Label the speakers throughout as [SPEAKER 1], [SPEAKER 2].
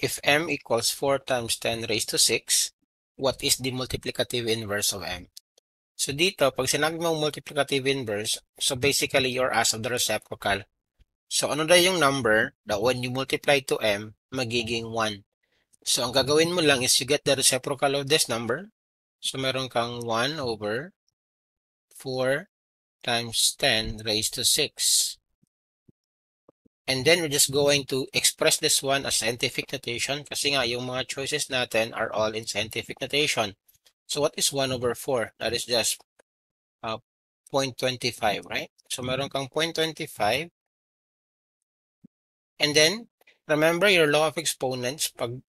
[SPEAKER 1] if m equals 4 times 10 raised to 6, what is the multiplicative inverse of m? So dito, pag sinabi mong multiplicative inverse, so basically you're asked of the reciprocal. So ano na yung number that when you multiply to m, magiging 1. So ang gagawin mo lang is you get the reciprocal of this number. So meron kang 1 over 4 times 10 raised to 6. And then we're just going to express this one as scientific notation kasi nga yung mga choices natin are all in scientific notation. So what is 1 over 4? That is just 0.25, right? So meron kang 0.25. And then, remember your law of exponents. Pag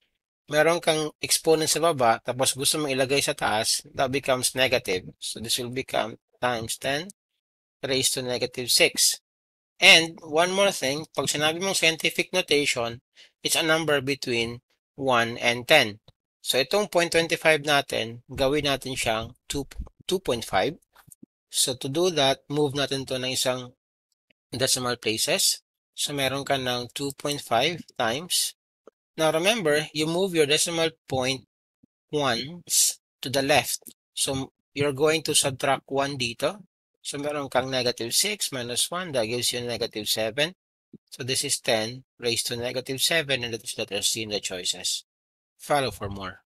[SPEAKER 1] meron kang exponent sa baba, tapos gusto mong ilagay sa taas, that becomes negative. So this will become times 10 raised to negative 6. And one more thing, pag sinabi mong scientific notation, it's a number between 1 and 10. So itong 0.25 natin, gawin natin siyang 2.5. So to do that, move natin to ng isang decimal places. So meron ka ng 2.5 times. Now remember, you move your decimal point once to the left. So you're going to subtract 1 dito. So meron kang negative 6 minus 1. That gives you negative 7. So this is 10 raised to negative 7, and that is letter C in the choices. Follow for more.